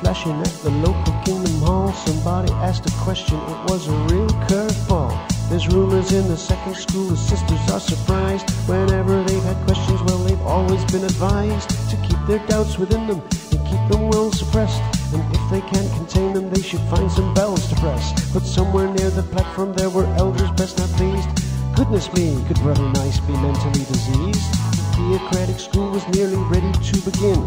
Flashing at the local Kingdom Hall, somebody asked a question, it was a real curveball. There's rumors in the second school the sisters are surprised. Whenever they've had questions, well, they've always been advised to keep their doubts within them and keep them well suppressed. And if they can't contain them, they should find some bells to press. But somewhere near the platform there were elders best not pleased. Goodness me, could Brother Nice be mentally diseased? The theocratic school was nearly ready to begin,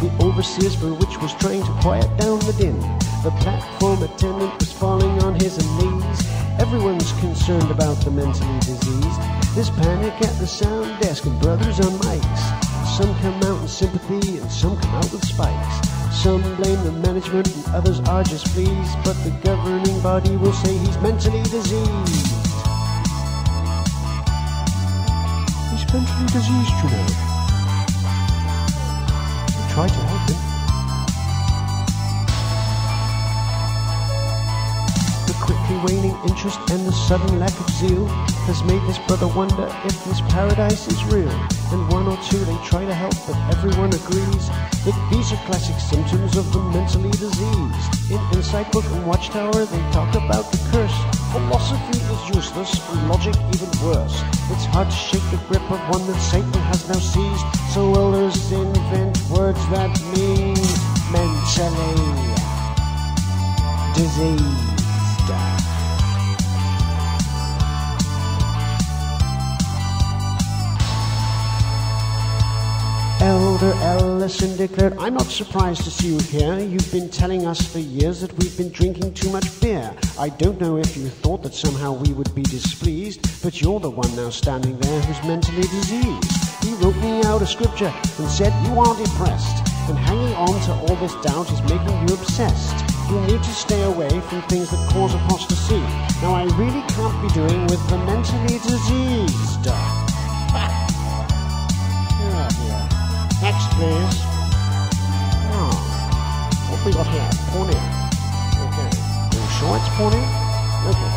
the overseers for which was trying to quiet down the din. The platform attendant was falling on his knees. Everyone's concerned about the mentally diseased. There's panic at the sound desk and brothers on mics. Some come out in sympathy and some come out with spikes. Some blame the management and others are just fleas, but the governing body will say he's mentally diseased. He's mentally diseased, you know. We try to help him. The quickly waning interest and the sudden lack of zeal has made this brother wonder if this paradise is real. And one or two they try to help, but everyone agrees that these are classic symptoms of the mentally diseased. In Insight Book and Watchtower they talk about the curse. Philosophy is useless and logic even worse. It's hard to shake the grip of one that Satan has now seized, so elders invent words that mean mentally diseased. Elder Ellison declared, I'm not surprised to see you here. You've been telling us for years that we've been drinking too much beer. I don't know if you thought that somehow we would be displeased, but you're the one now standing there who's mentally diseased. He wrote me out a scripture and said, you are depressed, and hanging on to all this doubt is making you obsessed. You need to stay away from things that cause apostasy. Now I really can't be doing with the mentally diseased. Next, please. Oh, what we got here? Porny. Okay. Are you sure it's porny? Okay.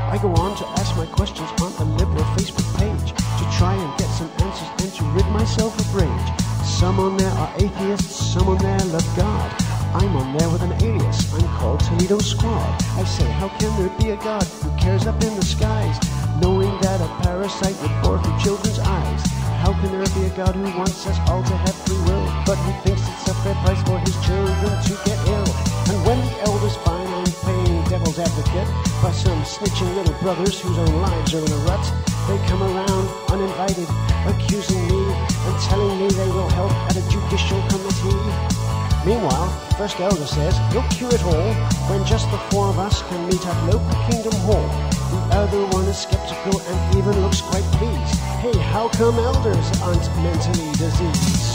I go on to ask my questions on a liberal Facebook page to try and get some answers and to rid myself of rage. Some on there are atheists, some on there love God. I'm on there with an alias. I'm called Toledo Squad. I say, how can there be a God who cares up in the skies, knowing that a parasite would bore through children's eyes? How can there be a God who wants us all to have free will, but who thinks it's a fair price for his children to get ill? And when the elders find I'm playing devil's advocate by some snitching little brothers whose own lives are in a rut, they come around uninvited, accusing me and telling me they will help at a judicial committee. Meanwhile, the first elder says he'll cure it all when just the four of us can meet at local Kingdom Hall. The other one is skeptical and even looks quite pleased. Hey, how come elders aren't mentally diseased?